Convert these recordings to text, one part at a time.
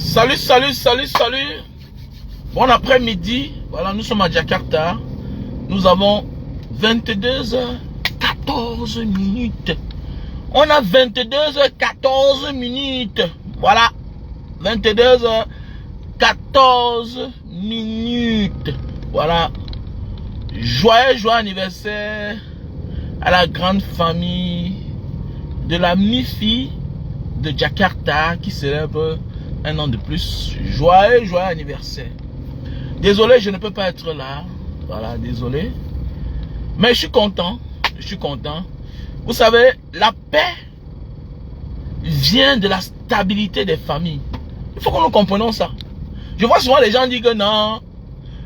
Salut, salut, salut, salut. Bon après-midi. Voilà, nous sommes à Jakarta. Nous avons 22h14 minutes. On a 22h14 minutes. Voilà. 22h14 minutes. Voilà. Joyeux anniversaire à la grande famille de la mi-fille de Jakarta qui célèbre un an de plus. Joyeux anniversaire. Désolé, je ne peux pas être là. Voilà, désolé. Mais je suis content. Je suis content. Vous savez, la paix vient de la stabilité des familles. Il faut que nous comprenions ça. Je vois souvent les gens dire que non,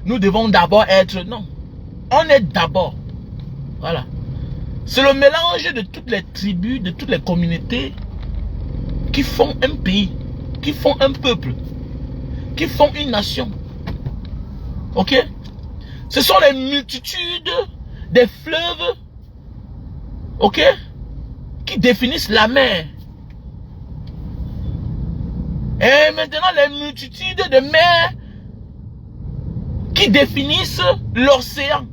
nous devons d'abord être... Non, on est d'abord. Voilà. C'est le mélange de toutes les tribus, de toutes les communautés qui font un pays, qui font un peuple, qui font une nation. Ok? Ce sont les multitudes des fleuves, ok, qui définissent la mer. Et maintenant, les multitudes de mers qui définissent l'océan.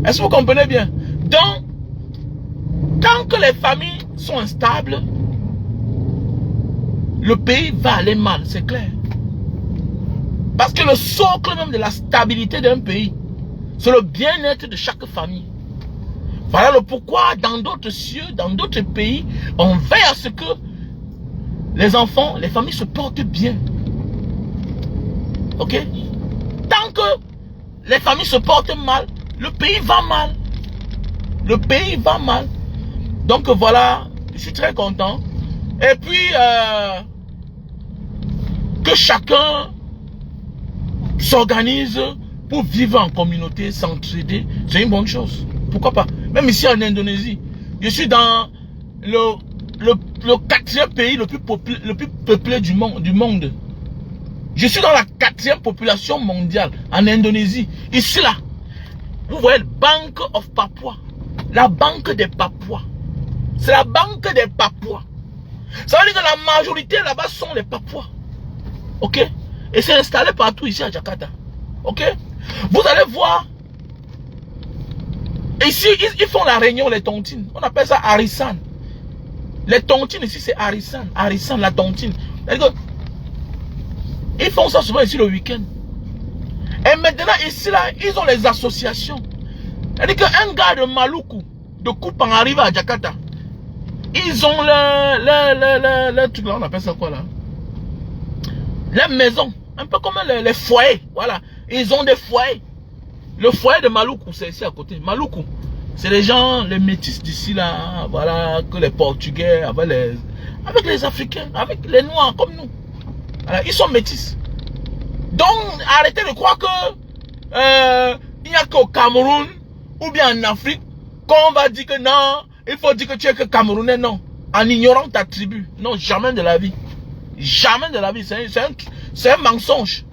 Est-ce que vous comprenez bien? Donc, tant que les familles sont instables, le pays va aller mal, c'est clair. Parce que le socle même de la stabilité d'un pays, c'est le bien-être de chaque famille. Voilà le pourquoi dans d'autres cieux, dans d'autres pays, on veille à ce que les enfants, les familles se portent bien. Ok? Tant que les familles se portent mal, le pays va mal. Le pays va mal. Donc voilà, je suis très content. Et puis, que chacun s'organise pour vivre en communauté, s'entraider, c'est une bonne chose. Pourquoi pas? Même ici en Indonésie, je suis dans le 4e pays le plus peuplé du monde. Je suis dans la 4e population mondiale en Indonésie. Ici là, vous voyez, Bank of Papua. La banque des Papouas. C'est la banque des Papouas. Ça veut dire que la majorité là-bas sont les Papouas. Ok? Et c'est installé partout ici à Jakarta. Ok? Vous allez voir. Ici, ils font la réunion, les tontines. On appelle ça Arisan. Les tontines ici, c'est Arisan. Arisan, la tontine. Ils font ça souvent ici le week-end. Et maintenant, ici, là, ils ont les associations. C'est-à-dire qu'un gars de Maluku, de Kupang, arrive à Jakarta. Ils ont le truc là, on appelle ça quoi là? Les maisons. Un peu comme les foyers. Voilà. Ils ont des foyers. Le foyer de Maluku, c'est ici à côté. Maluku, c'est les gens, les métis d'ici là. Voilà. Que les Portugais, avec les Africains, avec les Noirs comme nous. Voilà. Ils sont métis. Donc, arrêtez de croire que il n'y a qu'au Cameroun ou bien en Afrique qu'on va dire que non, il faut dire que tu es que Camerounais, non. En ignorant ta tribu. Non, jamais de la vie. Jamais de la vie. C'est un mensonge.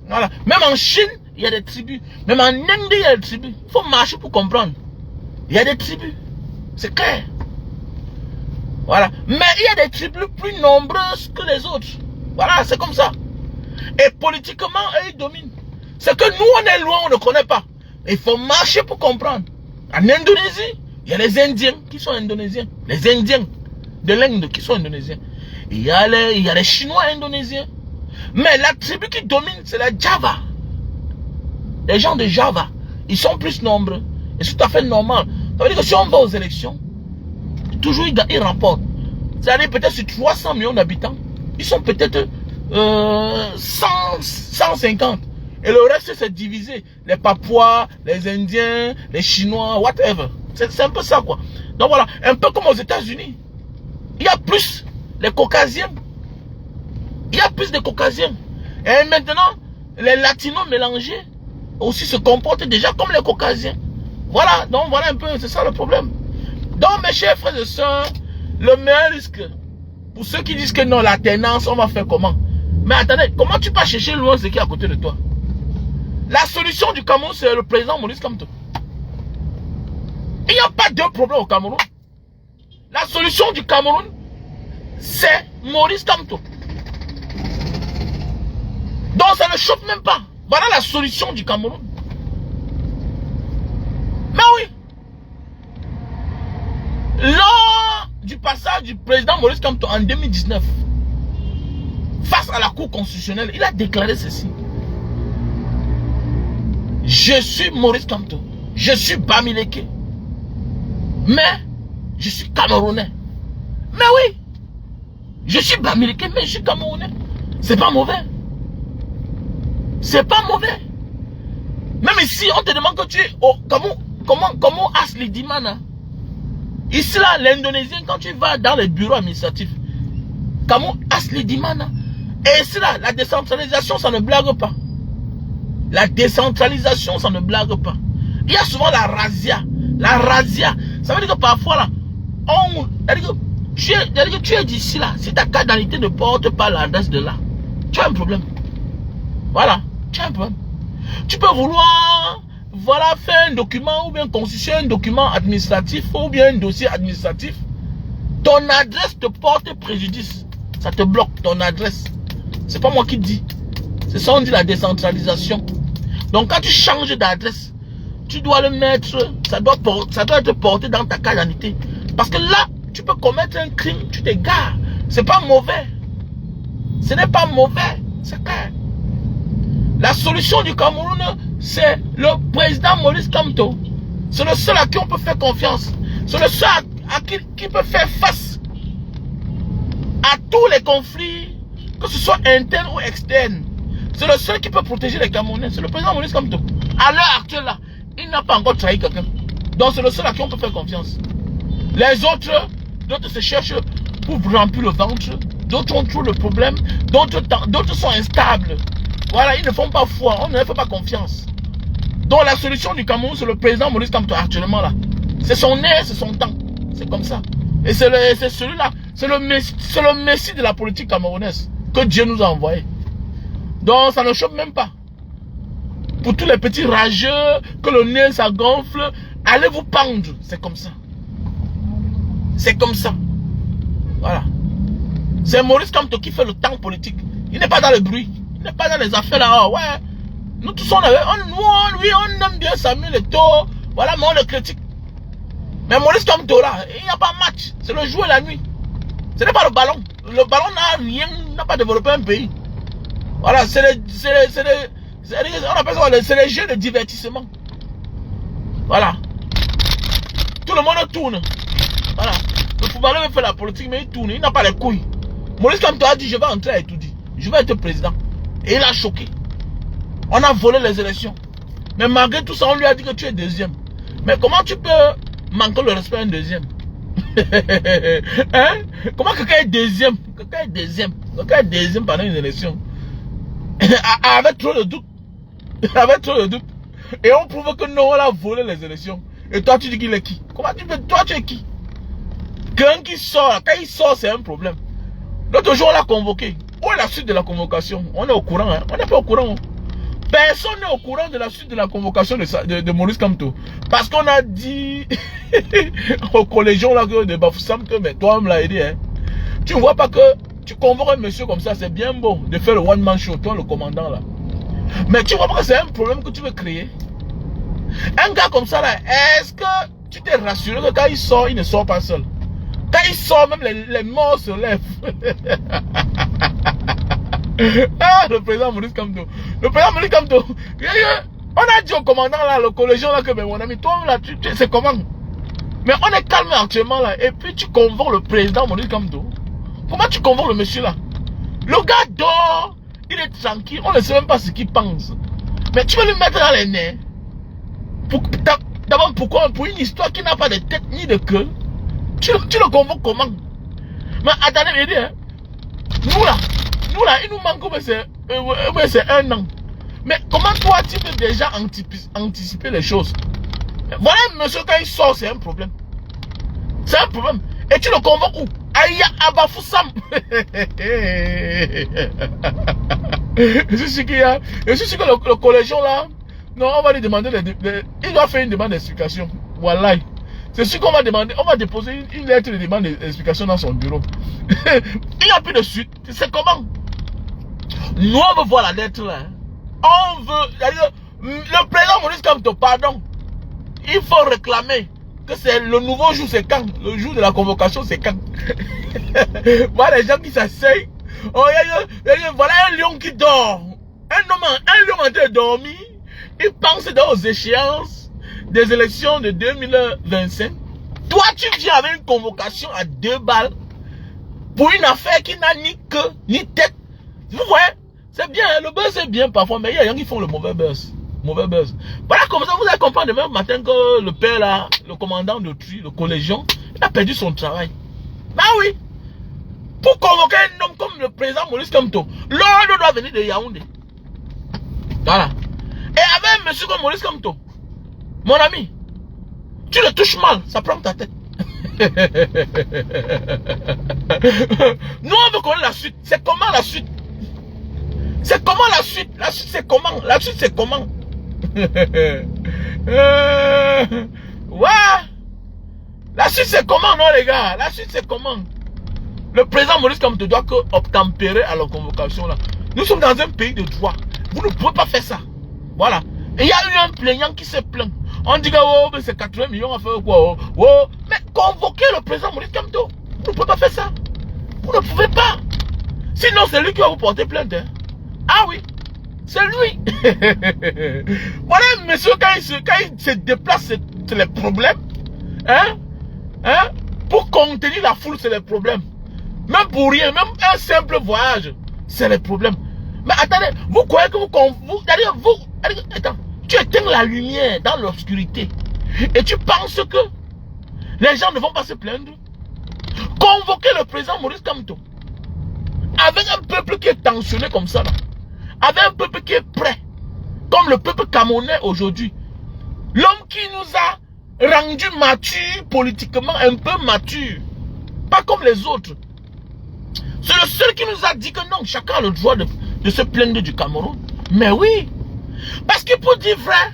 Voilà. Même en Chine, il y a des tribus. Même en Inde, il y a des tribus. Il faut marcher pour comprendre. Il y a des tribus. C'est clair. Voilà. Mais il y a des tribus plus nombreuses que les autres. Voilà, c'est comme ça. Et politiquement, eux, ils dominent. C'est que nous, on est loin, on ne connaît pas. Il faut marcher pour comprendre. En Indonésie, il y a les Indiens qui sont indonésiens. Les Indiens de l'Inde qui sont indonésiens. Il y a les Chinois indonésiens. Mais la tribu qui domine, c'est la Java. Les gens de Java, ils sont plus nombreux. Et c'est tout à fait normal. Ça veut dire que si on va aux élections, toujours ils remportent. C'est-à-dire peut-être sur 300 millions d'habitants, ils sont peut-être 150. Et le reste, c'est divisé. Les Papouas, les Indiens, les Chinois, whatever. C'est un peu ça, quoi. Donc voilà, un peu comme aux États-Unis. Il y a plus les Caucasiens. Il y a plus de Caucasiens. Et maintenant, les Latinos mélangés aussi se comportent déjà comme les Caucasiens. Voilà, donc voilà un peu, c'est ça le problème. Donc mes chers frères et sœurs, le meilleur risque, pour ceux qui disent que non, l'alternance, on va faire comment? Mais attendez, comment tu peux chercher loin ce qui est à côté de toi? La solution du Cameroun, c'est le président Maurice Kamto. Il n'y a pas de problème au Cameroun. La solution du Cameroun, c'est Maurice Kamto. Donc ça ne chauffe même pas. Voilà la solution du Cameroun. Mais oui. Lors du passage du président Maurice Kamto en 2019, face à la Cour constitutionnelle, il a déclaré ceci. Je suis Maurice Kamto. Je suis Bamileke. Mais je suis Camerounais. Mais oui. Je suis Bamileke, mais je suis Camerounais. C'est pas mauvais. C'est pas mauvais. Même ici, on te demande que tu es... Oh, comment Asli Dimana? Ici, là, l'Indonésien, quand tu vas dans les bureaux administratifs, comment Asli Dimana? Et ici, là, la décentralisation, ça ne blague pas. La décentralisation, ça ne blague pas. Il y a souvent la razzia. La razzia. Ça veut dire que parfois, là, tu es d'ici, là. Si ta carte d'identité ne porte pas l'adresse de là, tu as un problème. Voilà. Tu as un problème. Tu peux vouloir, voilà, faire un document ou bien constituer un document administratif ou bien un dossier administratif. Ton adresse te porte préjudice. Ça te bloque, ton adresse. C'est pas moi qui dis. C'est ça, on dit la décentralisation. Donc quand tu changes d'adresse, tu dois le mettre, ça doit être porté dans ta carte d'identité. Parce que là, tu peux commettre un crime, tu t'égares. C'est pas mauvais. Ce n'est pas mauvais. C'est clair. La solution du Cameroun, c'est le président Maurice Kamto. C'est le seul à qui on peut faire confiance. C'est le seul à qui peut faire face à tous les conflits, que ce soit interne ou externe. C'est le seul qui peut protéger les Camerounais. C'est le président Maurice Kamto. À l'heure actuelle, là, il n'a pas encore trahi quelqu'un. Donc c'est le seul à qui on peut faire confiance. Les autres, d'autres se cherchent pour remplir le ventre. D'autres ont toujours le problème. D'autres sont instables. Voilà, ils ne font pas foi, on ne leur fait pas confiance. Donc la solution du Cameroun, c'est le président Maurice Kamto actuellement là. C'est son air, c'est son temps. C'est comme ça. Et c'est celui-là, c'est le messie de la politique camerounaise que Dieu nous a envoyé. Donc ça ne choque même pas. Pour tous les petits rageux, que le nez ça gonfle, allez vous pendre. C'est comme ça. C'est comme ça. Voilà. C'est Maurice Kamto qui fait le temps politique. Il n'est pas dans le bruit. Il n'est pas dans les affaires là. Oh, ouais. Nous tous on aime bien Samuel Eto'o. Voilà, mais on le critique. Mais Maurice Kamto là, il n'y a pas match. C'est le jour et la nuit. Ce n'est pas le ballon. Le ballon n'a rien, n'a pas développé un pays. Voilà, c'est les jeux de divertissement. Voilà. Tout le monde tourne. Voilà. Le footballeur veut faire la politique, mais il tourne. Il n'a pas les couilles. Maurice Kamto a dit, je vais entrer à Etoudi. Je vais être président. Et il a choqué. On a volé les élections. Mais malgré tout ça, on lui a dit que tu es deuxième. Mais comment tu peux manquer le respect à un deuxième? Hein? Comment quelqu'un est deuxième? Quelqu'un est deuxième. Quelqu'un est deuxième pendant une élection. Avec trop de doutes. Avec trop de doutes. Et on prouve que non, on a volé les élections. Et toi, tu dis qu'il est qui? Comment tu peux? Toi, tu es qui? Quelqu'un qui sort, quand il sort, c'est un problème. L'autre jour, on l'a convoqué. Où est la suite de la convocation? On est au courant, hein? On n'est pas au courant. Personne n'est au courant de la suite de la convocation de Maurice Kamto. Parce qu'on a dit aux collégiens là, de Bafoussam que mais toi, on me l'a aidé. Hein? Tu ne vois pas que tu convoques un monsieur comme ça, c'est bien beau de faire le one-man show, toi le commandant là. Mais tu vois pas que c'est un problème que tu veux créer. Un gars comme ça là, est-ce que tu t'es rassuré que quand il sort, il ne sort pas seul? Quand il sort, même les morts se lèvent. Ah, le président Maurice Kamto. Le président Maurice Kamto. On a dit au commandant là, le collégien là, que mais mon ami, toi là, c'est comment? Mais on est calme actuellement là. Et puis tu convoques le président Maurice Kamto. Comment tu convoques le monsieur là? Le gars dort, il est tranquille, on ne sait même pas ce qu'il pense. Mais tu veux lui mettre dans les nerfs. D'abord, pourquoi? Pour une histoire qui n'a pas de tête ni de queue. Tu le convoques comment? Mais attendez, mais hein. Nous là, il nous manque, c'est un an. Mais comment toi, tu peux déjà anticiper les choses? Voilà, monsieur, quand il sort, c'est un problème. C'est un problème. Et tu le convoques où? Aïe, Abafoussam. Je suis sûr que le collégien là, non, on va lui demander, il doit faire une demande d'explication. Voilà. C'est sûr qu'on va demander, on va déposer une lettre de demande d'explication dans son bureau. Il n'y a plus de suite. C'est comment? Nous, on veut voir la dette là. On veut... Le président Maurice Kamto, pardon. Il faut réclamer que c'est le nouveau jour, c'est quand? Le jour de la convocation, c'est quand? Voilà les gens qui s'asseyent. Oh, voilà un lion qui dort. Un lion en train de dormir. Il pense aux échéances des élections de 2025. Toi, tu viens avec une convocation à 2 balles pour une affaire qui n'a ni queue, ni tête. Vous voyez? C'est bien, le buzz c'est bien parfois, mais il y a des gens qui font le mauvais buzz. Voilà, comme ça, vous allez comprendre demain matin que le père là, le commandant de tri, le collégion, il a perdu son travail. Ah oui. Pour convoquer un homme comme le président Maurice Kamto, l'ordre doit venir de Yaoundé. Voilà. Et avec un monsieur comme Maurice Kamto, mon ami, tu le touches mal, ça prend ta tête. Nous on veut connaître la suite. C'est comment la suite? C'est comment la suite? La suite c'est comment? La suite c'est comment? Ouais. La suite c'est comment, non les gars? La suite c'est comment? Le président Maurice Kamto doit que obtempérer à la convocation là. Nous sommes dans un pays de droit. Vous ne pouvez pas faire ça. Voilà. Et il y a eu un plaignant qui s'est plaint. On dit que oh, c'est 80 millions à faire quoi? Oh. Mais convoquer le président Maurice Kamto. Vous ne pouvez pas faire ça. Vous ne pouvez pas. Sinon c'est lui qui va vous porter plainte. Hein. Ah oui. C'est lui. Voilà, monsieur, quand il se déplace, c'est les problèmes. Hein? Pour contenir la foule, c'est les problèmes. Même pour rien, même un simple voyage, c'est les problèmes. Mais attendez, vous croyez que attends, tu éteins la lumière dans l'obscurité et tu penses que les gens ne vont pas se plaindre? Convoquer le président Maurice Kamto avec un peuple qui est tensionné comme ça là. Avec un peuple qui est prêt, comme le peuple camerounais aujourd'hui. L'homme qui nous a rendu matures politiquement, un peu matures. Pas comme les autres. C'est le seul qui nous a dit que non, chacun a le droit de se plaindre du Cameroun. Mais oui. Parce que pour dire vrai,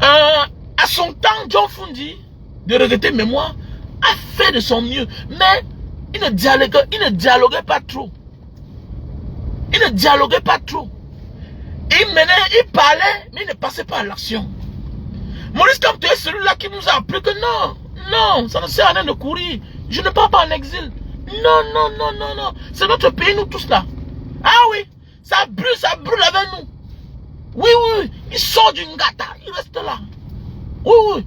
à son temps, John Fundi, de regretter mémoire, a fait de son mieux. Mais il ne dialoguait pas trop. Il ne dialoguait pas trop. Il parlait, mais il ne passait pas à l'action. Maurice Kamto est celui-là qui nous a appris que non, ça ne sert à rien de courir. Je ne pars pas en exil. Non. C'est notre pays, nous tous là. Ah oui, ça brûle avec nous. Oui, il sort du Ngata, il reste là. Oui.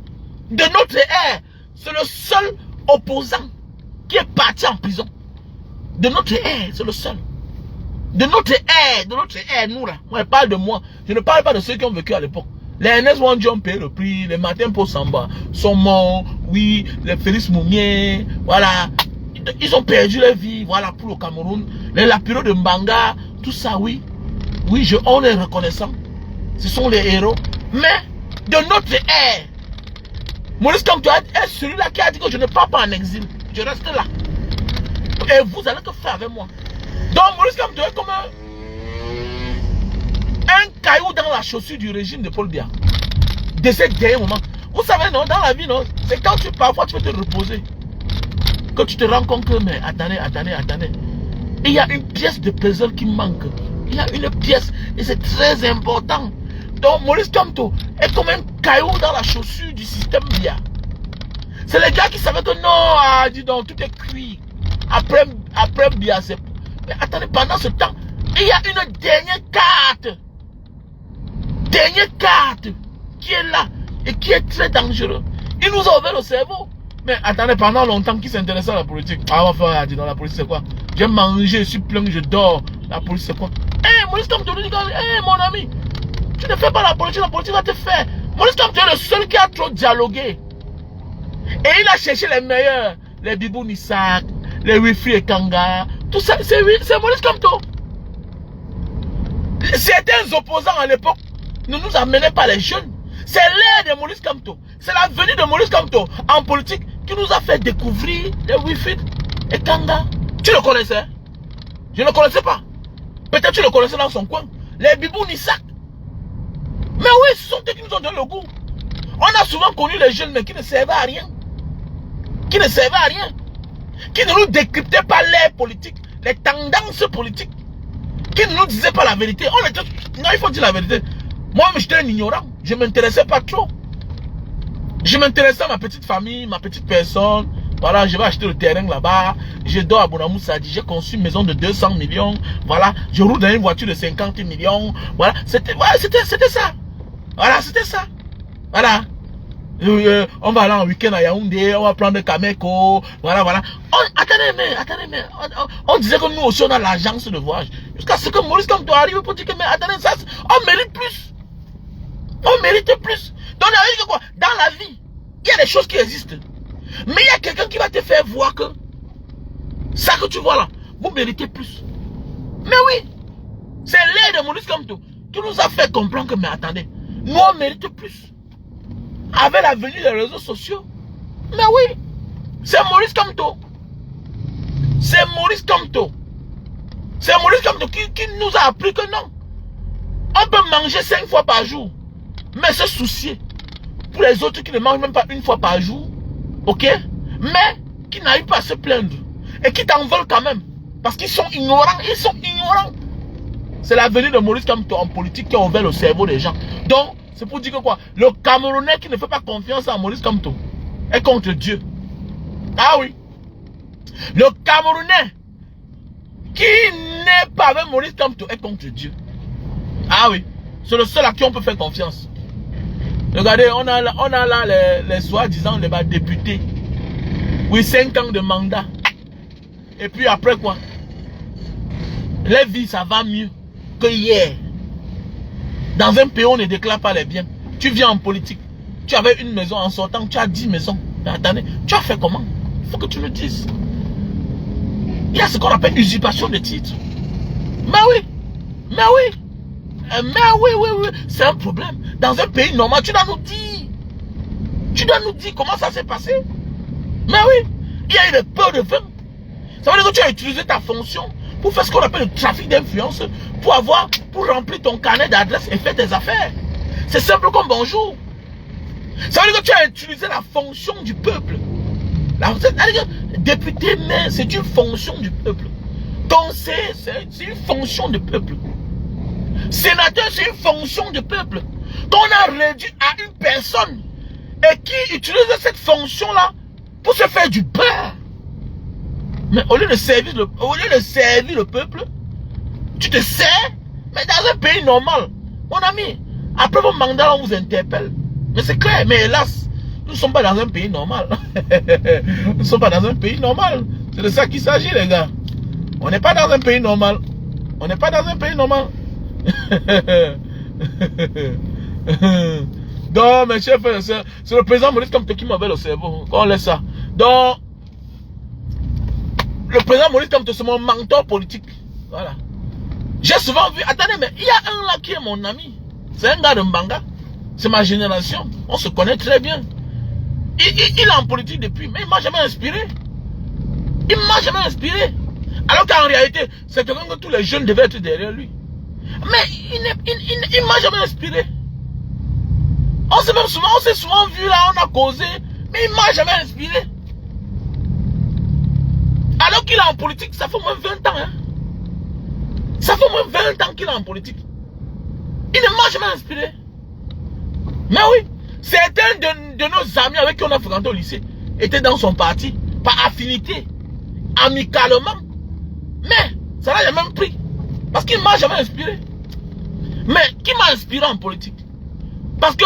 De notre ère, c'est le seul opposant qui est parti en prison. De notre ère, c'est le seul. De notre ère, nous là. Moi, je parle de moi. Je ne parle pas de ceux qui ont vécu à l'époque. Les Ernest Wandji ont payé le prix. Les Martin Paul Samba sont morts. Oui, les Félix Moumier. Voilà. Ils ont perdu leur vie. Voilà, pour le Cameroun. Les Lapiro de Mbanga. Tout ça, oui. Oui, on est reconnaissant. Ce sont les héros. Mais, de notre ère, Maurice Kamto est celui-là qui a dit que je ne pars pas en exil. Je reste là. Et vous allez que faire avec moi? Donc Maurice Kamto est comme un caillou dans la chaussure du régime de Paul Biya. De ces derniers moments. Vous savez, non, dans la vie, non, c'est quand parfois tu veux te reposer que tu te rends compte que, mais attendez. Il y a une pièce de puzzle qui manque. Il y a une pièce et c'est très important. Donc Maurice Kamto est comme un caillou dans la chaussure du système Biya. C'est les gars qui savaient que non, dis donc, tout est cuit. Après Biya, c'est... Mais attendez, pendant ce temps, il y a une dernière carte. Qui est là et qui est très dangereux. Il nous a ouvert le cerveau. Mais attendez, pendant longtemps, qui s'intéressait à la politique? Ah, on va faire, dis donc, la politique c'est quoi? J'ai mangé, je suis plein, je dors. La politique c'est quoi? Maurice Kamto dit, mon ami, tu ne fais pas la politique va te faire. Maurice Kamto est le seul qui a trop dialogué. Et il a cherché les meilleurs. Les Bibou Nissak, les Wifi et Kanga. Tout ça, c'est Maurice Kamto. Certains opposants à l'époque ne nous amenaient pas les jeunes. C'est l'ère de Maurice Kamto. C'est la venue de Maurice Kamto en politique qui nous a fait découvrir les Wifi et Kanga. Tu le connaissais? Je ne le connaissais pas. Peut-être tu le connaissais dans son coin. Les Bibou Nissak. Mais oui, ce sont eux qui nous ont donné le goût. On a souvent connu les jeunes mais qui ne servaient à rien. Qui ne nous décryptaient pas les politiques, les tendances politiques. qui ne nous disaient pas la vérité. Non, il faut dire la vérité. Moi, j'étais un ignorant. Je ne m'intéressais pas trop. Je m'intéressais à ma petite famille, ma petite personne. Voilà, je vais acheter le terrain là-bas. Je dors à Bonamou Sadi. J'ai conçu une maison de 200 millions. Voilà, je roule dans une voiture de 50 millions. Voilà, c'était ça. Voilà, c'était ça. Voilà. On va aller en week-end à Yaoundé, on va prendre Kameko. Voilà, voilà. Attendez, mais. On disait que nous aussi on a l'agence de voyage. Jusqu'à ce que Maurice Kamto arrive pour dire que, mais attendez, ça, on mérite plus. On mérite plus. Donc, on a dit que quoi? Dans la vie, il y a des choses qui existent. Mais il y a quelqu'un qui va te faire voir que ça que tu vois là, vous méritez plus. Mais oui, c'est l'aide de Maurice Kamto qui nous a fait comprendre que, mais attendez, nous on mérite plus. Avec la venue des réseaux sociaux. Mais oui, c'est Maurice Kamto. C'est Maurice Kamto. C'est Maurice Kamto qui nous a appris que non. On peut manger 5 fois par jour. Mais se soucier pour les autres qui ne mangent même pas une fois par jour. Ok? Mais qui n'arrivent pas à se plaindre. Et qui t'en veulent quand même. Parce qu'ils sont ignorants. Ils sont ignorants. C'est la venue de Maurice Kamto en politique qui a ouvert le cerveau des gens. Donc, c'est pour dire que quoi? Le Camerounais qui ne fait pas confiance à Maurice Kamto est contre Dieu. Ah oui. Le Camerounais qui n'est pas avec Maurice Kamto est contre Dieu. Ah oui. C'est le seul à qui on peut faire confiance. Regardez, on a là les soi-disant les députés. Oui, 5 ans de mandat. Et puis après quoi? Les vies, ça va mieux que hier. Dans un pays, on ne déclare pas les biens. Tu viens en politique. Tu avais une maison en sortant, tu as 10 maisons. Mais attendez, tu as fait comment? Il faut que tu le dises. Il y a ce qu'on appelle usurpation de titres. Mais oui. Mais oui. Oui. C'est un problème. Dans un pays normal, tu dois nous dire. Tu dois nous dire comment ça s'est passé. Mais oui. Il y a eu des peurs de vin. Ça veut dire que tu as utilisé ta fonction pour faire ce qu'on appelle le trafic d'influence, pour remplir ton carnet d'adresse et faire tes affaires. C'est simple comme bonjour. Ça veut dire que tu as utilisé la fonction du peuple. Député, mais c'est une fonction du peuple. Conseiller, c'est une fonction du peuple. Sénateur, c'est une fonction du peuple. Qu'on a réduit à une personne et qui utilise cette fonction-là pour se faire du beurre. Mais au lieu de servir le peuple, tu te sers, mais dans un pays normal. Mon ami, après vos mandats, on vous interpelle. Mais c'est clair, mais hélas, nous ne sommes pas dans un pays normal. Nous ne sommes pas dans un pays normal. C'est de ça qu'il s'agit, les gars. On n'est pas dans un pays normal. On n'est pas dans un pays normal. Donc, mes chers frères, c'est le président Maurice Kamto qui m'avait le cerveau. On laisse ça. Donc, le président Maurice Kamto, c'est mon mentor politique. Voilà. J'ai souvent vu, attendez, mais il y a un là qui est mon ami. C'est un gars de Mbanga. C'est ma génération. On se connaît très bien. Il est en politique depuis, mais il ne m'a jamais inspiré. Il ne m'a jamais inspiré. Alors qu'en réalité, c'est quelqu'un que tous les jeunes devaient être derrière lui. Mais il ne m'a jamais inspiré. On s'est souvent vu là, on a causé, mais il ne m'a jamais inspiré. Alors qu'il est en politique, ça fait moins 20 ans. Hein? Ça fait moins 20 ans qu'il est en politique. Il ne m'a jamais inspiré. Mais oui, certains de nos amis avec qui on a fréquenté au lycée étaient dans son parti, par affinité, amicalement. Mais ça n'a jamais pris. Parce qu'il ne m'a jamais inspiré. Mais qui m'a inspiré en politique? Parce que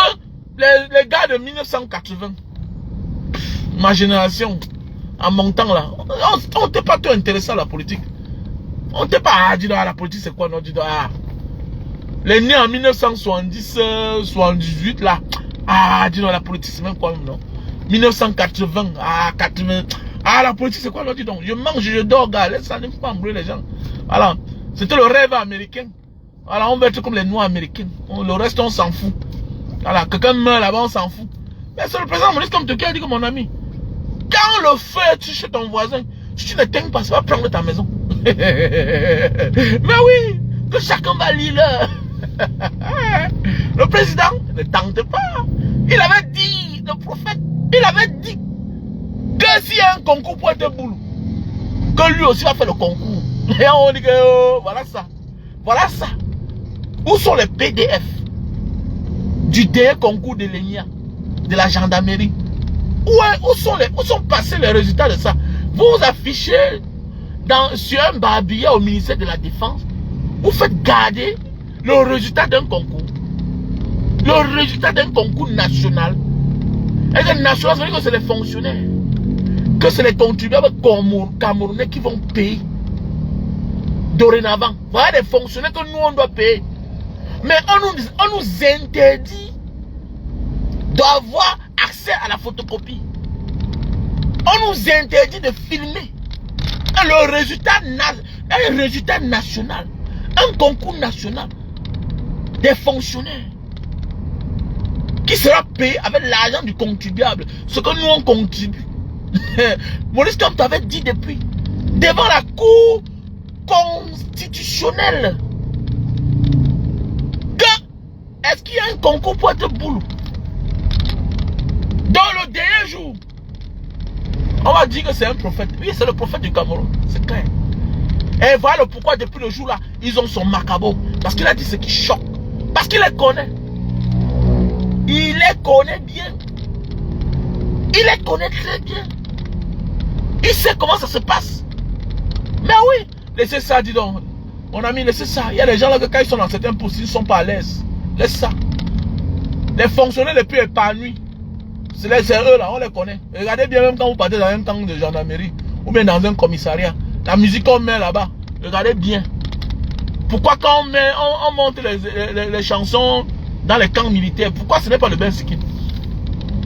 les gars de 1980, ma génération, en montant là, on n'était pas tout intéressé à la politique. On n'était pas dit la politique c'est quoi, non, dit les nés en 1970, 78 là, dis la politique c'est même quoi, non? 1980, 80, la politique c'est quoi, non, dis donc, je mange, je dors, gars, laisse ça, ne faut pas embrouiller les gens. Voilà, c'était le rêve américain. Voilà, on va être comme les noirs américains. Le reste, on s'en fout. Voilà, quelqu'un meurt là-bas, on s'en fout. Mais c'est le président Maurice Kamto qui a dit que mon ami, quand le feu est chez ton voisin, si tu ne t'éteins pas, ça va prendre ta maison. Mais oui, que chacun va lire. Le président ne tente pas. Il avait dit, le prophète, il avait dit que s'il y a un concours pour être boulot, que lui aussi va faire le concours. Et on dit que voilà ça. Voilà ça. Où sont les PDF du dernier concours de l'ENIA, de la gendarmerie? Où sont passés les résultats de ça? Vous affichez sur un barbillard au ministère de la Défense. Vous faites garder le résultat d'un concours. Le résultat d'un concours national. Et le national, ça veut dire que c'est les fonctionnaires. Que c'est les contribuables camerounais qui vont payer. Dorénavant. Voilà des fonctionnaires que nous on doit payer. Mais on nous interdit d'avoir accès à la photocopie. On nous interdit de filmer. Et le résultat, un résultat national, un concours national, des fonctionnaires qui sera payé avec l'argent du contribuable, ce que nous on contribue. Maurice Kamto t'avait dit depuis, devant la cour constitutionnelle, que est-ce qu'il y a un concours pour être boulot? Dans le dernier jour, on va dire que c'est un prophète. Oui, c'est le prophète du Cameroun, c'est clair. Et voilà pourquoi depuis le jour là, ils ont son macabre. Parce qu'il a dit ce qui choque. Parce qu'il les connaît. Il les connaît bien. Il les connaît très bien. Il sait comment ça se passe. Mais oui, laissez ça, dis donc. Mon ami, laissez ça. Il y a des gens là que quand ils sont dans certains postes, ils ne sont pas à l'aise. Laisse ça. Les fonctionnaires les plus épanouis, c'est eux là, on les connaît. Regardez bien, même quand vous partez dans un camp de gendarmerie ou bien dans un commissariat, la musique qu'on met là-bas, regardez bien. Pourquoi quand on monte les chansons dans les camps militaires, pourquoi ce n'est pas le Ben Sikin?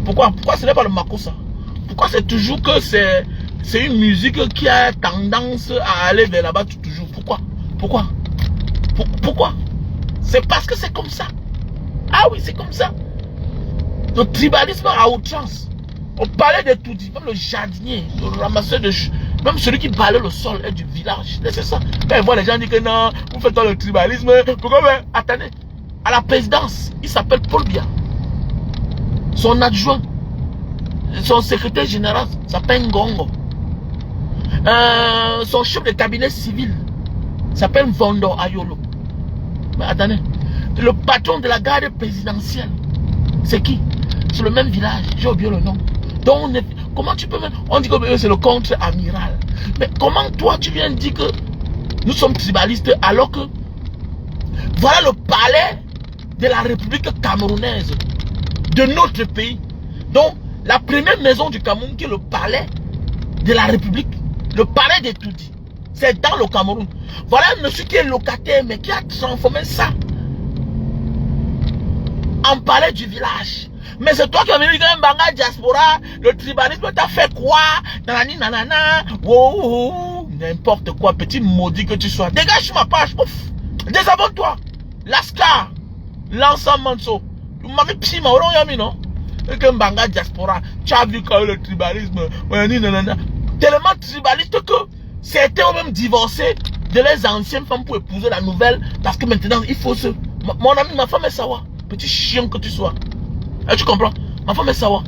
Pourquoi ce n'est pas le Makossa? Pourquoi c'est toujours que c'est une musique qui a tendance à aller vers là-bas toujours? Pourquoi? C'est parce que c'est comme ça. Ah oui, c'est comme ça. Le tribalisme à outrance. On parlait de tout dit, même le jardinier, le ramasseur de même celui qui balait le sol est du village. C'est ça. Quand on voit les gens dire que non, vous faites le tribalisme. Pourquoi? Attendez, à la présidence, il s'appelle Paul Biya. Son adjoint, son secrétaire général s'appelle Ngongo. Son chef de cabinet civil s'appelle Vondo Ayolo. Mais attendez, le patron de la garde présidentielle, c'est qui? C'est le même village, j'ai oublié le nom. Donc, comment tu peux même... On dit que c'est le contre-amiral. Mais comment toi tu viens dire que nous sommes tribalistes alors que voilà le palais de la République camerounaise, de notre pays. Donc, la première maison du Cameroun qui est le palais de la République, le palais de Toudi, c'est dans le Cameroun. Voilà un monsieur qui est locataire mais qui a transformé ça en palais du village. Mais c'est toi qui as venu dans un banga diaspora, le tribalisme t'a fait quoi? Nanani nanana, wow, n'importe quoi, petit maudit que tu sois. Dégage sur ma page, ouf, désabonne-toi. Lascar, l'ensemble manso. Tu m'avais pris ma oron yami, non? Et qu'un banga diaspora, tu as vu quand le tribalisme, nanana. Tellement tribaliste que certains ont même divorcé de leurs anciennes femmes pour épouser la nouvelle, parce que maintenant il faut se... Mon ami, ma femme est sawa. Petit chien que tu sois. Et tu comprends? Ma femme est sawa.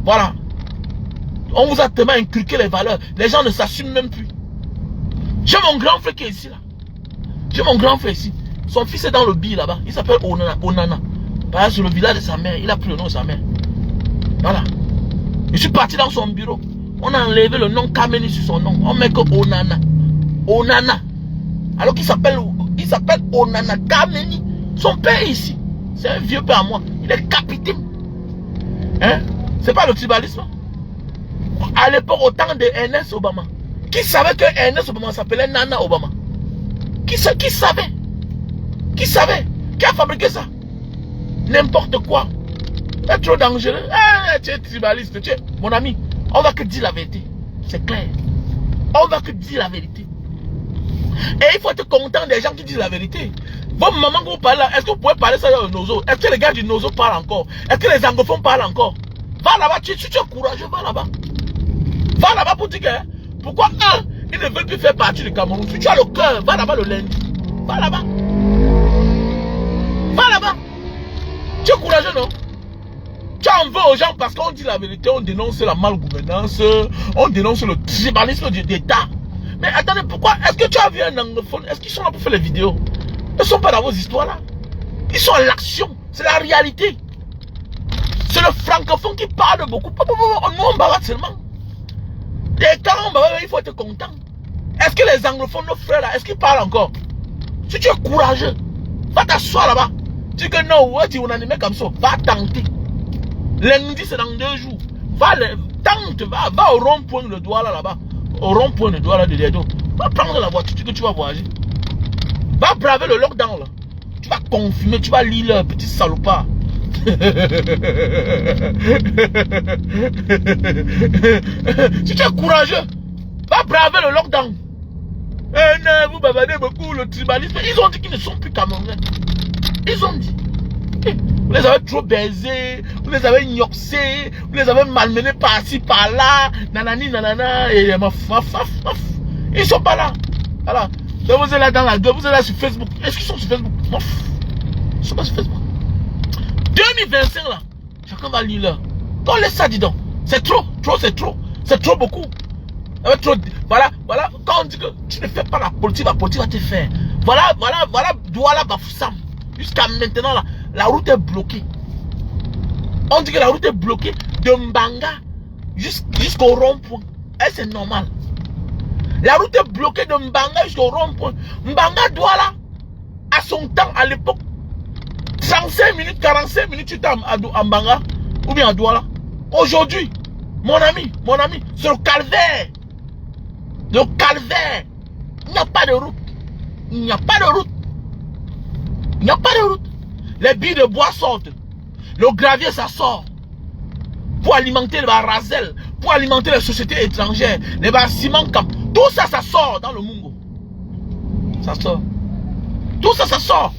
Voilà. On vous a tellement inculqué les valeurs. Les gens ne s'assument même plus. J'ai mon grand frère qui est ici là. J'ai mon grand frère ici. Son fils est dans le billet là-bas. Il s'appelle Onana. Par exemple, sur le village de sa mère. Il a pris le nom de sa mère. Voilà. Je suis parti dans son bureau. On a enlevé le nom Kameni sur son nom. On met que Onana. Onana. Alors qu'il s'appelle Onana Kameni. Son père est ici. C'est un vieux père à moi. Il est capitaine. Hein? C'est pas le tribalisme. À l'époque, au temps de Ernest Obama. Qui savait que Ernest Obama s'appelait Nana Obama? Qui savait? Qui savait? Qui a fabriqué ça? N'importe quoi. C'est trop dangereux. Ah, tu es tribaliste. Mon ami, on va que dire la vérité. C'est clair. On va que dire la vérité. Et il faut être content des gens qui disent la vérité. Vos mamans que vous parlez là, est-ce que vous pouvez parler ça dans le Nozo? Est-ce que les gars du Nozo parlent encore? Est-ce que les anglophones parlent encore? Va là-bas, tu es courageux, va là-bas. Va là-bas pour dire que, pourquoi ils ne veulent plus faire partie du Cameroun? Si tu as le cœur, va là-bas le lundi. Va là-bas. Va là-bas. Tu es courageux, non? Tu en veux aux gens parce qu'on dit la vérité, on dénonce la malgouvernance, on dénonce le tribalisme d'État. Mais attendez, pourquoi? Est-ce que tu as vu un anglophone? Est-ce qu'ils sont là pour faire les vidéos? Ils ne sont pas dans vos histoires là. Ils sont à l'action. C'est la réalité. C'est le francophone qui parle beaucoup. Nous on bagarre seulement. Et quand on bagarre, il faut être content. Est-ce que les anglophones, nos frères là, est-ce qu'ils parlent encore? Si tu es courageux, va t'asseoir là-bas. Tu dis que non, tu es un animé comme ça. Va tenter. Lundi, c'est dans 2 jours. Tente, va au rond-point le doigt là-bas. Au rond-point le doigt là de Dedo. Va prendre la voiture que tu vas voyager. Va braver le lockdown là. Tu vas confirmer, tu vas lire le petit salopard. Si tu es courageux, va braver le lockdown. Non, vous bavardez beaucoup le tribalisme. Ils ont dit qu'ils ne sont plus Camerounais. Ils ont dit. Vous les avez trop baisés, vous les avez ignorcés, vous les avez malmenés par-ci, par-là, nanani, nanana, et ils sont pas là. Voilà. Donc vous êtes là dans la gueule, vous êtes là sur Facebook. Est-ce qu'ils sont sur Facebook? Non. Ils sont pas sur Facebook. 2025 là, chacun va lire là. On laisse ça, dis donc. C'est trop, c'est trop. C'est trop beaucoup. Trop, voilà. Quand on dit que tu ne fais pas la politique va te faire. Voilà, Douala Bafoussam. Jusqu'à maintenant là, la route est bloquée. On dit que la route est bloquée de Mbanga jusqu'au rond-point. Et c'est normal. La route est bloquée de Mbanga jusqu'au rond-point. Mbanga Douala, à son temps, à l'époque, 35 minutes, 45 minutes, tu étais à Mbanga ou bien à Douala. Aujourd'hui, mon ami, c'est le calvaire. Le calvaire. Il n'y a pas de route. Il n'y a pas de route. Il n'y a pas de route. Les billes de bois sortent. Le gravier, ça sort. Pour alimenter le Razel, pour alimenter les sociétés étrangères, les bâtiments comme. Tout ça, ça sort dans le Mungo. Ça sort. Tout ça, ça sort.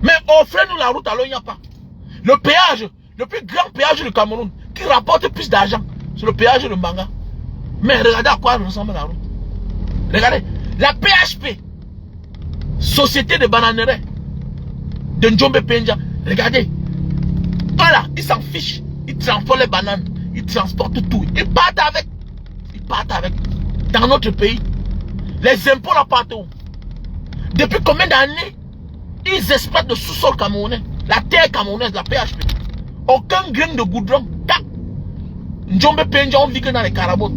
Mais offrez-nous la route, alors il n'y a pas. Le péage, le plus grand péage du Cameroun, qui rapporte plus d'argent, c'est le péage de Mbanga. Mais regardez à quoi ressemble la route. Regardez. La PHP, Société de Bananerais, de Njombe Penja. Regardez. Voilà, ils s'en fichent. Ils transportent les bananes. Ils transportent tout. Ils partent avec. Ils partent avec. Dans notre pays, les impôts là partout. Depuis combien d'années ils exploitent le sous-sol camerounais, la terre camerounaise, la PHP. Aucun grain de goudron. Njombe Penja, on vit que dans les carabots.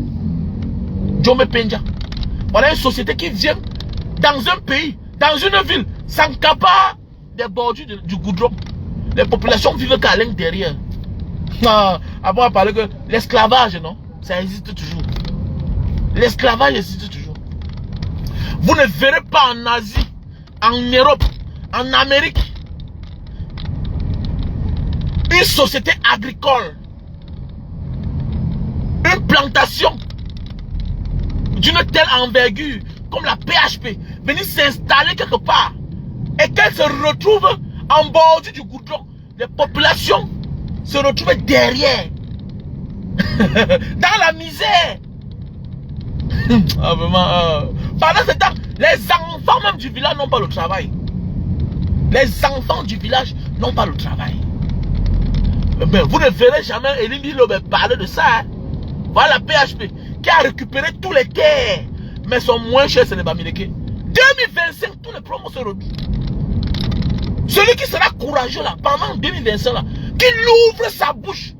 Njombe Penja. Voilà une société qui vient dans un pays, dans une ville, s'encapare des bordures du goudron. Les populations vivent qu'à l'intérieur. Après, on parle que l'esclavage, non? Ça existe toujours. L'esclavage existe toujours. Vous ne verrez pas en Asie, en Europe, en Amérique, une société agricole, une plantation d'une telle envergure comme la PHP venir s'installer quelque part et qu'elle se retrouve en bordure du goudron. Les populations se retrouvent derrière dans la misère. Pendant ce temps, les enfants même du village n'ont pas le travail. Les enfants du village n'ont pas le travail. Mais vous ne verrez jamais Elimbi Lobe parler de ça. Hein? Voilà la PHP qui a récupéré tous les terres, mais sont moins chers, c'est les Bamileke. 2025, tous les promos se retrouvent. Celui qui sera courageux là, pendant 2025 là, qui ouvre sa bouche,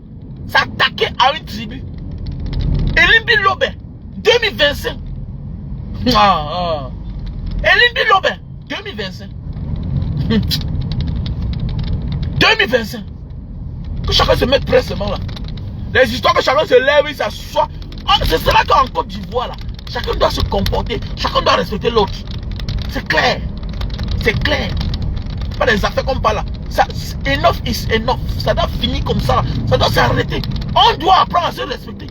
s'attaquer à une tribu. Elimbi Lobe, 2025. Elimbi Lobe, 2025. 2025. Que chacun se mette prestement là. Les histoires que chacun se lève, il s'assoit. C'est cela qu'en Côte d'Ivoire là. Chacun doit se comporter, chacun doit respecter l'autre. C'est clair. C'est clair. Pas des affaires comme pas là. Ça, enough is enough. Ça doit finir comme ça. Ça doit s'arrêter. On doit apprendre à se respecter.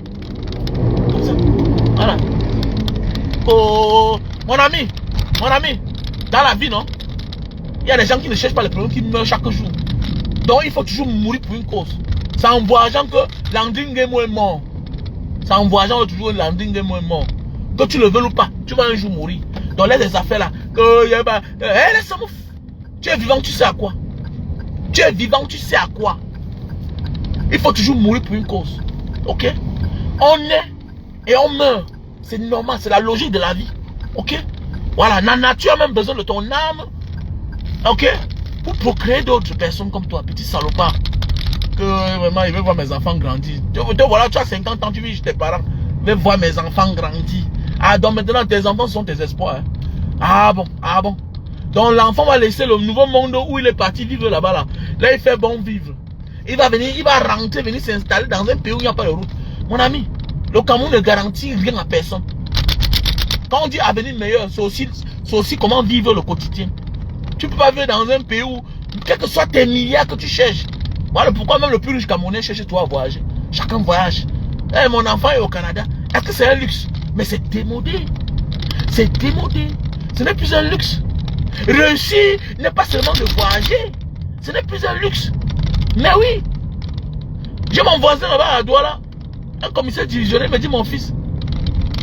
Comme ça. Voilà. Oh, mon ami. Dans la vie, non? Il y a des gens qui ne cherchent pas les problèmes, qui meurent chaque jour. Donc il faut toujours mourir pour une cause. C'est en voyageant que Landing Game est mort. C'est en voyageant que toujours Landing Game est mort. Que tu le veux ou pas, tu vas un jour mourir. Donc là, les affaires là, laisse-moi. Tu es vivant, tu sais à quoi? Tu es vivant, tu sais à quoi? Il faut toujours mourir pour une cause. Ok? On est et on meurt. C'est normal, c'est la logique de la vie. Ok? Voilà, la nature a même besoin de ton âme Ok? Pour procréer d'autres personnes comme toi, petit salopard. Que vraiment, il veut voir mes enfants grandir. Voilà, tu as 50 ans, tu vis chez tes parents. Je veux voir mes enfants grandir. Ah, donc maintenant, tes enfants sont tes espoirs. Hein. Ah bon, ah bon. Donc l'enfant va laisser le nouveau monde où il est parti vivre là-bas. Là, il fait bon vivre. Il va venir, il va rentrer, venir s'installer dans un pays où il n'y a pas de route. Mon ami, le Cameroun ne garantit rien à personne. Quand on dit avenir meilleur, c'est aussi comment vivre le quotidien. Tu ne peux pas vivre dans un pays où, quels que soient tes milliards que tu cherches. Voilà pourquoi même le plus riche Camerounais cherche toi à voyager. Chacun voyage. Hey, mon enfant est au Canada. Est-ce que c'est un luxe? Mais c'est démodé. C'est démodé. Ce n'est plus un luxe. Réussir n'est pas seulement de voyager. Ce n'est plus un luxe. Mais oui. J'ai mon voisin là-bas à Douala. Un commissaire divisionnaire me dit, mon fils,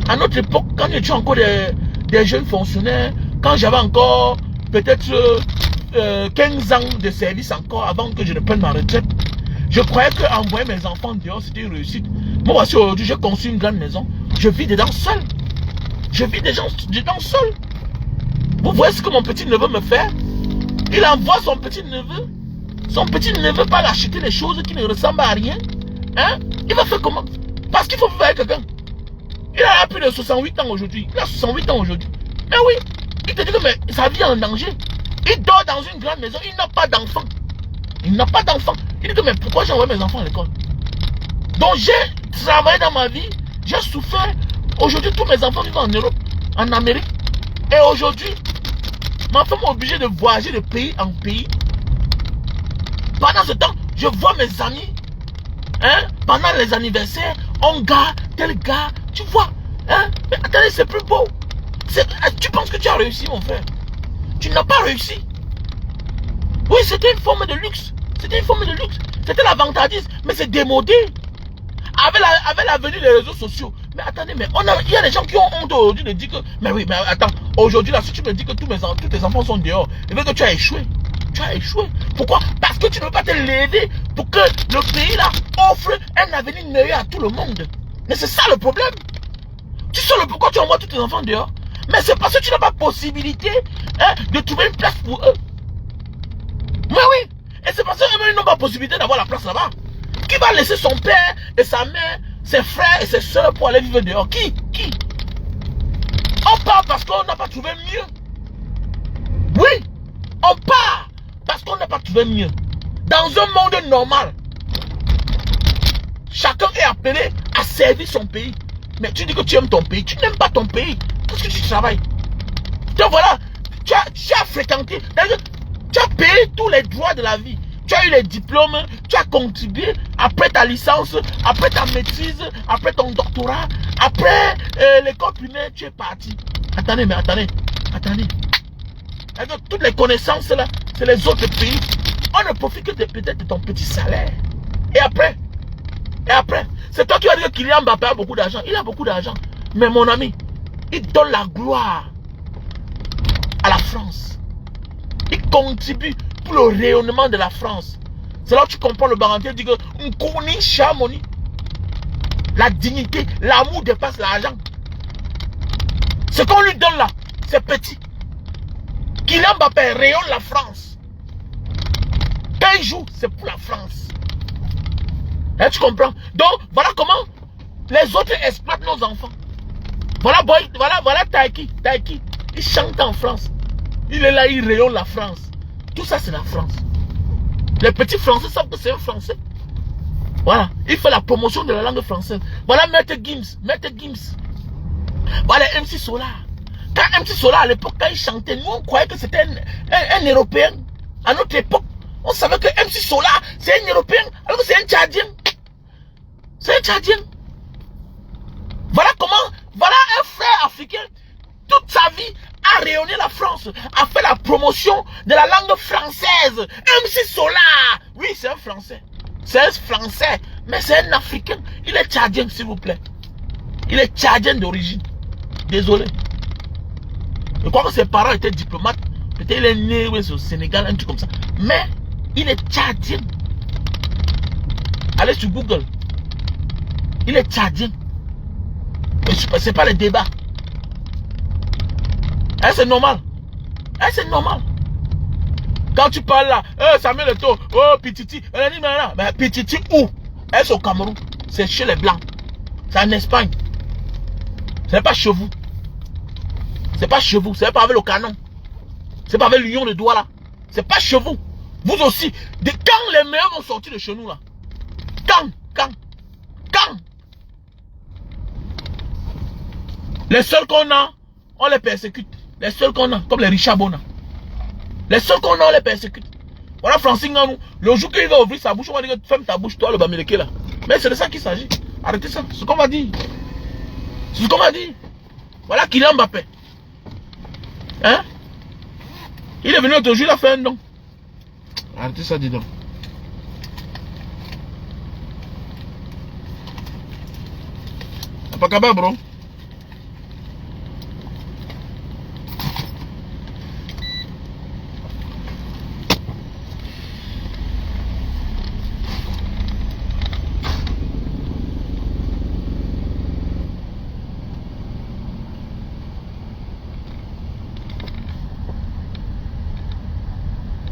à notre époque, quand nous étions encore des jeunes fonctionnaires, quand j'avais encore peut-être 15 ans de service encore avant que je ne prenne ma retraite, je croyais qu'envoyer mes enfants dehors, c'était une réussite. Moi, voici aujourd'hui, j'ai conçu une grande maison. Je vis dedans seul. Je vis dedans seul. Vous voyez ce que mon petit-neveu me fait? Il envoie son petit-neveu. Son petit-neveu pas acheter les choses qui ne ressemblent à rien. Hein? Il va faire comment? Parce qu'il faut vivre avec quelqu'un. Il a plus de 68 ans aujourd'hui. Il a 68 ans aujourd'hui. Mais oui, il te dit que mais, sa vie est en danger. Il dort dans une grande maison. Il n'a pas d'enfant. Il n'a pas d'enfant. Il dit que mais pourquoi j'ai envoyé mes enfants à l'école? Donc j'ai travaillé dans ma vie. J'ai souffert. Aujourd'hui, tous mes enfants vivent en Europe, en Amérique. Et aujourd'hui, ma femme est obligée de voyager de pays en pays. Pendant ce temps, je vois mes amis. Hein, pendant les anniversaires, on gars, tel gars, tu vois. Hein, mais attendez, c'est plus beau. Tu penses que tu as réussi, mon frère? Tu n'as pas réussi. Oui, c'était une forme de luxe. C'était une forme de luxe. C'était l'avantagisme, mais c'est démodé. Avec la venue des réseaux sociaux. Mais attendez, mais il y a des gens qui ont honte aujourd'hui de dire que... Mais oui, mais attends, aujourd'hui là, si tu me dis que tous tes enfants sont dehors, et que tu as échoué. Tu as échoué. Pourquoi? Parce que tu ne veux pas te lever pour que le pays là offre un avenir meilleur à tout le monde. Mais c'est ça le problème. Tu sais le pourquoi tu envoies tous tes enfants dehors? Mais c'est parce que tu n'as pas possibilité de trouver une place pour eux. Mais oui. Et c'est parce qu'ils n'ont pas possibilité d'avoir la place là-bas. Qui va laisser son père et sa mère, ses frères et ses soeurs pour aller vivre dehors? Qui? On part parce qu'on n'a pas trouvé mieux. Oui. On part parce qu'on n'a pas trouvé mieux. Dans un monde normal, chacun est appelé à servir son pays. Mais tu dis que tu aimes ton pays. Tu n'aimes pas ton pays. Qu'est-ce que tu travailles? Donc voilà, tu as fréquenté, tu as payé tous les droits de la vie. Tu as eu les diplômes, tu as contribué après ta licence, après ta maîtrise, après ton doctorat, après l'école primaire, tu es parti. Attendez, mais attendez. Avec toutes les connaissances là, c'est les autres pays. On ne profite que peut-être de ton petit salaire. Et après, c'est toi qui as dit que Kylian Mbappé a beaucoup d'argent. Il a beaucoup d'argent. Mais mon ami, il donne la gloire à la France. Il contribue pour le rayonnement de la France. C'est là que tu comprends le barantier dit que Nkoni Chamoni. La dignité, l'amour dépasse l'argent. Ce qu'on lui donne là, c'est petit. Kylian Mbappé rayonne la France. Quand il joue, c'est pour la France. Et tu comprends? Donc, voilà comment les autres exploitent nos enfants. Voilà Taiki. Il chante en France. Il est là, il rayonne la France. Tout ça, c'est la France. Les petits Français savent que c'est un Français. Voilà. Il fait la promotion de la langue française. Voilà Maître Gims. Voilà MC Solar. Quand MC Solar, à l'époque, quand il chantait, nous, on croyait que c'était un Européen. À notre époque, on savait que MC Solar, c'est un Européen, alors que c'est un Tchadien. C'est un Tchadien. Voilà un frère africain, toute sa vie, a rayonné la France, a fait la promotion de la langue française. MC Solar, oui, c'est un Français. C'est un Français, mais c'est un Africain. Il est Tchadien, s'il vous plaît. Il est Tchadien d'origine. Désolé. Je crois que ses parents étaient diplomates. Peut-être il est né au Sénégal, un truc comme ça. Mais il est Tchadien. Allez sur Google. Il est Tchadien. C'est pas le débat. C'est normal. C'est normal. Quand tu parles là, Samuel Eto'o, oh, Pititi, mais Pititi où? Est-ce au Cameroun? C'est chez les Blancs. C'est en Espagne. C'est pas chez vous. C'est pas chez vous. C'est pas avec le canon. C'est pas avec l'union de doigts là. C'est pas chez vous. Vous aussi. Quand les meilleurs vont sortir de chez nous là? Quand? Les seuls qu'on a, on les persécute. Les seuls qu'on a, comme les Richard Bona. Les seuls qu'on a, on les persécute. Voilà Francine Nganou. Le jour qu'il va ouvrir sa bouche, on va dire ferme ta bouche, toi le Bamileke là. Mais c'est de ça qu'il s'agit. Arrêtez ça. C'est ce qu'on va dire. C'est ce qu'on va dire. Voilà Kylian Mbappé. Hein? Il est venu l'autre jour, il a fait un don. Arrêtez ça, dis donc. Pas capable, bro.